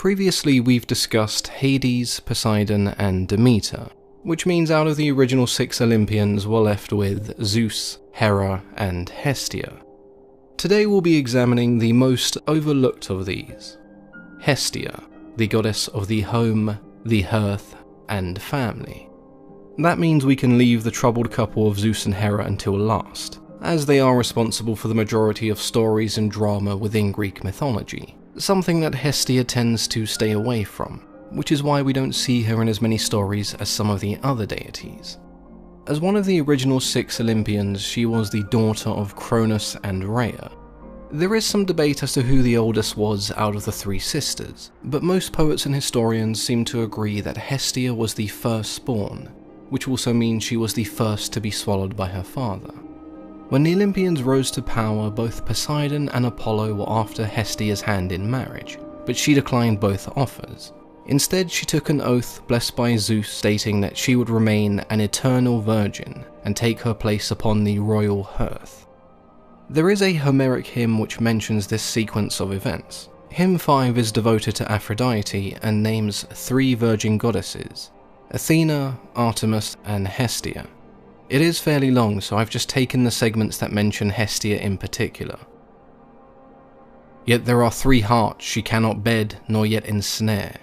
Previously we've discussed Hades, Poseidon and Demeter, which means out of the original 6 Olympians we're left with Zeus, Hera and Hestia. Today we'll be examining the most overlooked of these, Hestia, the goddess of the home, the hearth and family. That means we can leave the troubled couple of Zeus and Hera until last, as they are responsible for the majority of stories and drama within Greek mythology, something that Hestia tends to stay away from, which is why we don't see her in as many stories as some of the other deities. As one of the original 6 Olympians, she was the daughter of Cronus and Rhea. There is some debate as to who the oldest was out of the 3 sisters, but most poets and historians seem to agree that Hestia was the firstborn, which also means she was the first to be swallowed by her father. When the Olympians rose to power, both Poseidon and Apollo were after Hestia's hand in marriage, but she declined both offers. Instead, she took an oath blessed by Zeus stating that she would remain an eternal virgin and take her place upon the royal hearth. There is a Homeric hymn which mentions this sequence of events. Hymn 5 is devoted to Aphrodite and names 3 virgin goddesses, Athena, Artemis and Hestia. It is fairly long, so I've just taken the segments that mention Hestia in particular. Yet there are 3 hearts she cannot bed nor yet ensnare.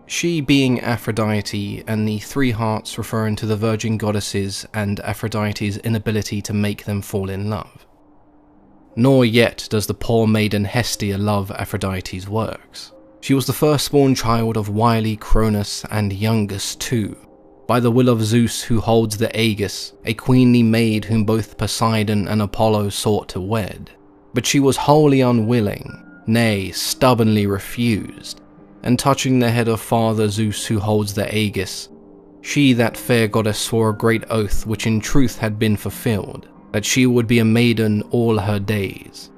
She being Aphrodite, and the 3 hearts referring to the virgin goddesses and Aphrodite's inability to make them fall in love. Nor yet does the poor maiden Hestia love Aphrodite's works. She was the firstborn child of wily Cronus and youngest too, by the will of Zeus who holds the Aegis, a queenly maid whom both Poseidon and Apollo sought to wed. But she was wholly unwilling, nay, stubbornly refused, and touching the head of Father Zeus who holds the Aegis, she, that fair goddess, swore a great oath which in truth had been fulfilled, that she would be a maiden all her days.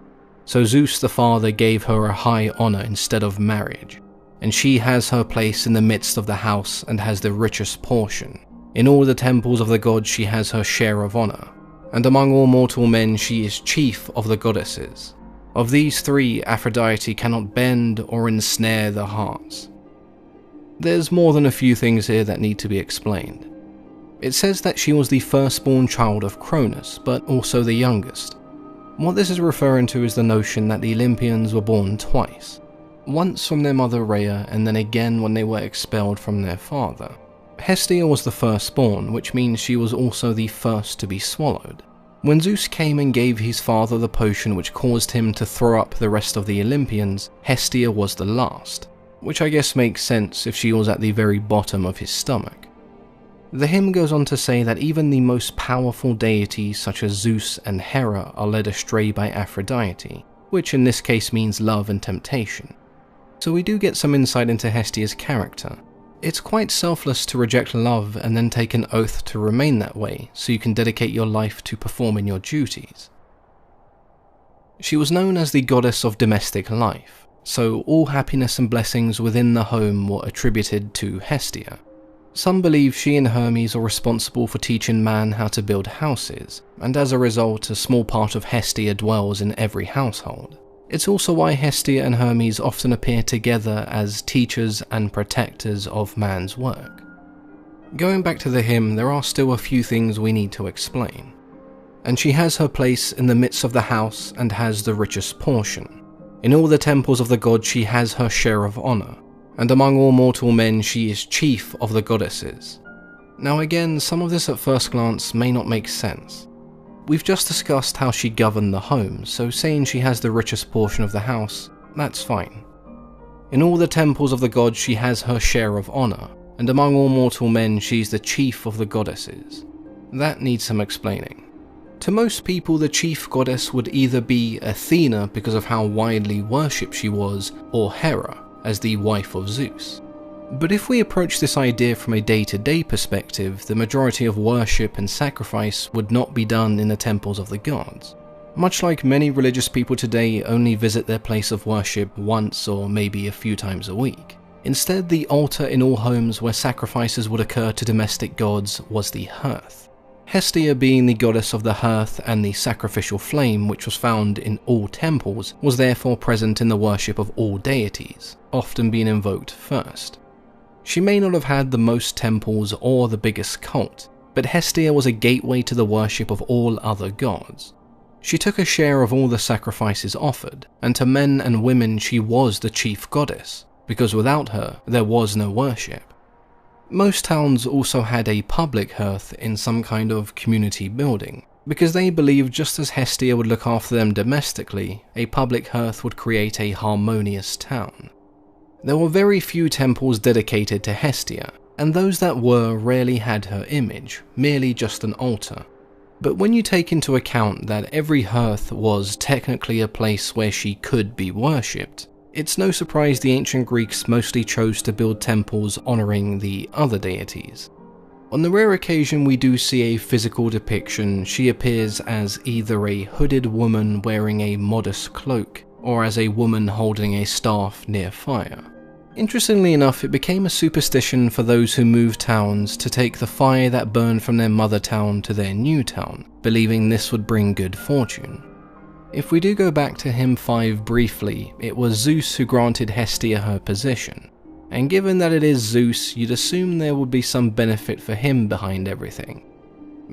So Zeus the father gave her a high honor instead of marriage, and she has her place in the midst of the house and has the richest portion. In all the temples of the gods she has her share of honor, and among all mortal men she is chief of the goddesses. Of these 3, Aphrodite cannot bend or ensnare the hearts. There's more than a few things here that need to be explained. It says that she was the firstborn child of Cronus, but also the youngest. What this is referring to is the notion that the Olympians were born twice. Once from their mother Rhea, and then again when they were expelled from their father. Hestia was the firstborn, which means she was also the first to be swallowed. When Zeus came and gave his father the potion which caused him to throw up the rest of the Olympians, Hestia was the last, which I guess makes sense if she was at the very bottom of his stomach. The hymn goes on to say that even the most powerful deities such as Zeus and Hera are led astray by Aphrodite, which in this case means love and temptation. So we do get some insight into Hestia's character. It's quite selfless to reject love and then take an oath to remain that way, so you can dedicate your life to performing your duties. She was known as the goddess of domestic life, so all happiness and blessings within the home were attributed to Hestia. Some believe she and Hermes are responsible for teaching man how to build houses, and as a result a small part of Hestia dwells in every household. It's also why Hestia and Hermes often appear together as teachers and protectors of man's work. Going back to the hymn, there are still a few things we need to explain. And she has her place in the midst of the house and has the richest portion. In all the temples of the gods she has her share of honor, and among all mortal men she is chief of the goddesses. Now again, some of this at first glance may not make sense. We've just discussed how she governed the home, so saying she has the richest portion of the house, that's fine. In all the temples of the gods she has her share of honor, and among all mortal men she's the chief of the goddesses. That needs some explaining. To most people the chief goddess would either be Athena because of how widely worshipped she was, or Hera as the wife of Zeus. But if we approach this idea from a day-to-day perspective, the majority of worship and sacrifice would not be done in the temples of the gods. Much like many religious people today only visit their place of worship once or maybe a few times a week. Instead, the altar in all homes where sacrifices would occur to domestic gods was the hearth. Hestia, being the goddess of the hearth and the sacrificial flame which was found in all temples, was therefore present in the worship of all deities, often being invoked first. She may not have had the most temples or the biggest cult, but Hestia was a gateway to the worship of all other gods. She took a share of all the sacrifices offered, and to men and women she was the chief goddess, because without her there was no worship. Most towns also had a public hearth in some kind of community building, because they believed just as Hestia would look after them domestically, a public hearth would create a harmonious town. There were very few temples dedicated to Hestia, and those that were rarely had her image, merely just an altar. But when you take into account that every hearth was technically a place where she could be worshipped, it's no surprise the ancient Greeks mostly chose to build temples honouring the other deities. On the rare occasion we do see a physical depiction, she appears as either a hooded woman wearing a modest cloak, or as a woman holding a staff near fire. Interestingly enough, it became a superstition for those who moved towns to take the fire that burned from their mother town to their new town, believing this would bring good fortune. If we do go back to hymn 5 briefly, it was Zeus who granted Hestia her position, and given that it is Zeus, you'd assume there would be some benefit for him behind everything.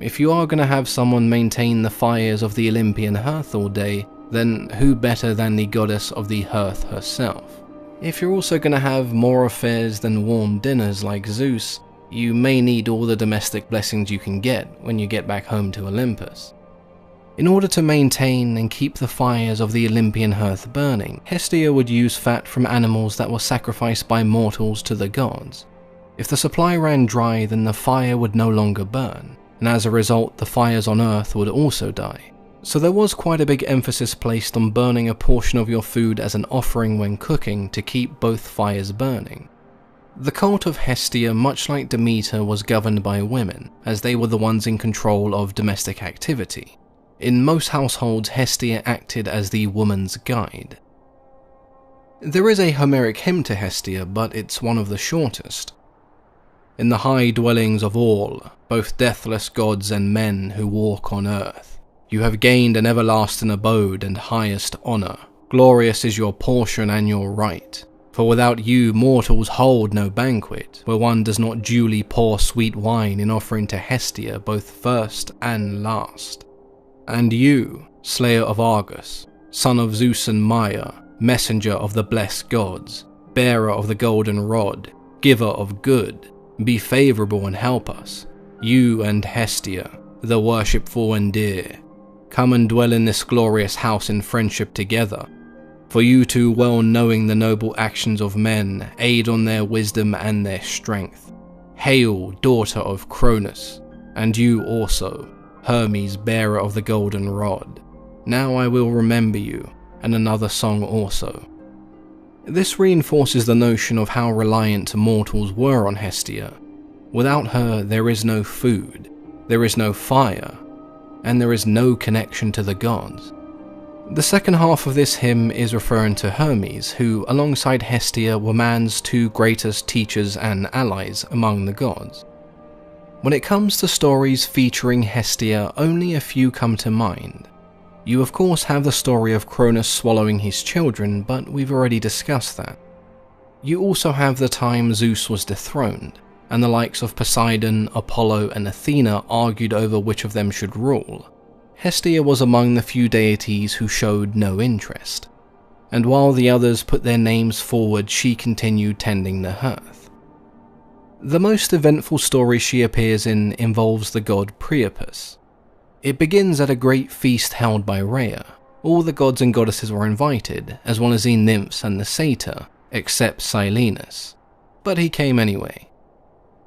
If you are going to have someone maintain the fires of the Olympian hearth all day, then who better than the goddess of the hearth herself? If you're also going to have more affairs than warm dinners like Zeus, you may need all the domestic blessings you can get when you get back home to Olympus. In order to maintain and keep the fires of the Olympian hearth burning, Hestia would use fat from animals that were sacrificed by mortals to the gods. If the supply ran dry, then the fire would no longer burn, and as a result the fires on Earth would also die. So there was quite a big emphasis placed on burning a portion of your food as an offering when cooking to keep both fires burning. The cult of Hestia, much like Demeter, was governed by women, as they were the ones in control of domestic activity. In most households, Hestia acted as the woman's guide. There is a Homeric hymn to Hestia, but it's one of the shortest. In the high dwellings of all, both deathless gods and men who walk on earth, you have gained an everlasting abode and highest honour. Glorious is your portion and your right. For without you, mortals hold no banquet, where one does not duly pour sweet wine in offering to Hestia both first and last. And you, slayer of Argus, son of Zeus and Maia, messenger of the blessed gods, bearer of the golden rod, giver of good, be favourable and help us, you and Hestia, the worshipful and dear. Come and dwell in this glorious house in friendship together, for you two, well knowing the noble actions of men, aid on their wisdom and their strength. Hail, daughter of Cronus, and you also, Hermes, bearer of the golden rod. Now I will remember you, and another song also. This reinforces the notion of how reliant mortals were on Hestia. Without her, there is no food, there is no fire, and there is no connection to the gods. The second half of this hymn is referring to Hermes, who, alongside Hestia, were man's two greatest teachers and allies among the gods. When it comes to stories featuring Hestia, only a few come to mind. You of course have the story of Cronus swallowing his children, but we've already discussed that. You also have the time Zeus was dethroned, and the likes of Poseidon, Apollo and Athena argued over which of them should rule. Hestia was among the few deities who showed no interest, and while the others put their names forward, she continued tending the hearth. The most eventful story she appears in involves the god Priapus. It begins at a great feast held by Rhea. All the gods and goddesses were invited, as well as the nymphs and the satyr, except Silenus, but he came anyway.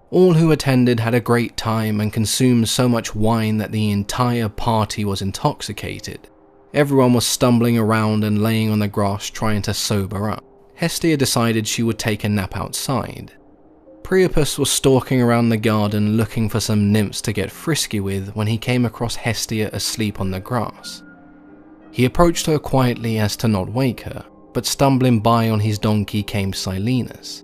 All who attended had a great time and consumed so much wine that the entire party was intoxicated. Everyone was stumbling around and laying on the grass trying to sober up. Hestia decided she would take a nap outside. Priapus was stalking around the garden looking for some nymphs to get frisky with when he came across Hestia asleep on the grass. He approached her quietly as to not wake her, but stumbling by on his donkey came Silenus.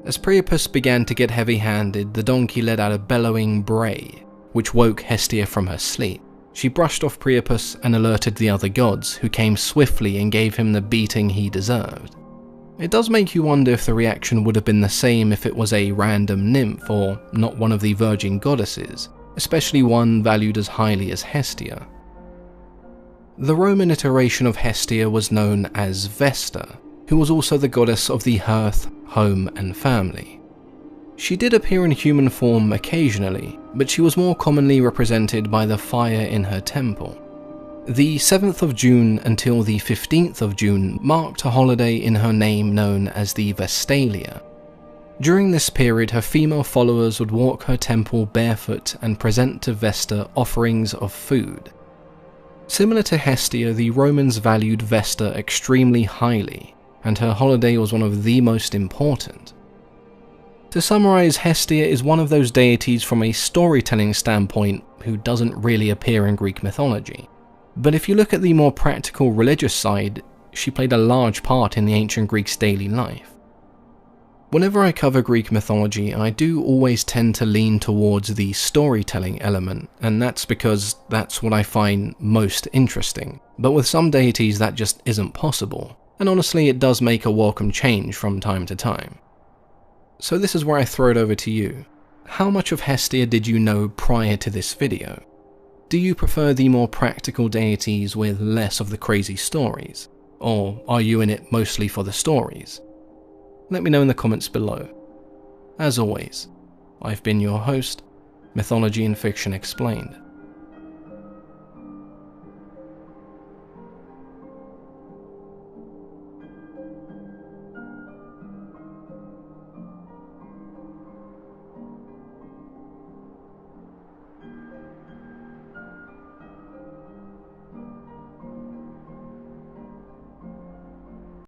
As Priapus began to get heavy-handed, the donkey let out a bellowing bray, which woke Hestia from her sleep. She brushed off Priapus and alerted the other gods, who came swiftly and gave him the beating he deserved. It does make you wonder if the reaction would have been the same if it was a random nymph or not one of the virgin goddesses, especially one valued as highly as Hestia. The Roman iteration of Hestia was known as Vesta, who was also the goddess of the hearth, home and family. She did appear in human form occasionally, but she was more commonly represented by the fire in her temple. The 7th of June until the 15th of June marked a holiday in her name known as the Vestalia. During this period, her female followers would walk her temple barefoot and present to Vesta offerings of food. Similar to Hestia, the Romans valued Vesta extremely highly, and her holiday was one of the most important. To summarize, Hestia is one of those deities from a storytelling standpoint who doesn't really appear in Greek mythology. But if you look at the more practical religious side, she played a large part in the ancient Greeks' daily life. Whenever I cover Greek mythology, I do always tend to lean towards the storytelling element, and that's because that's what I find most interesting. But with some deities that just isn't possible, and honestly it does make a welcome change from time to time. So this is where I throw it over to you. How much of Hestia did you know prior to this video? Do you prefer the more practical deities with less of the crazy stories? Or are you in it mostly for the stories? Let me know in the comments below. As always, I've been your host, Mythology and Fiction Explained.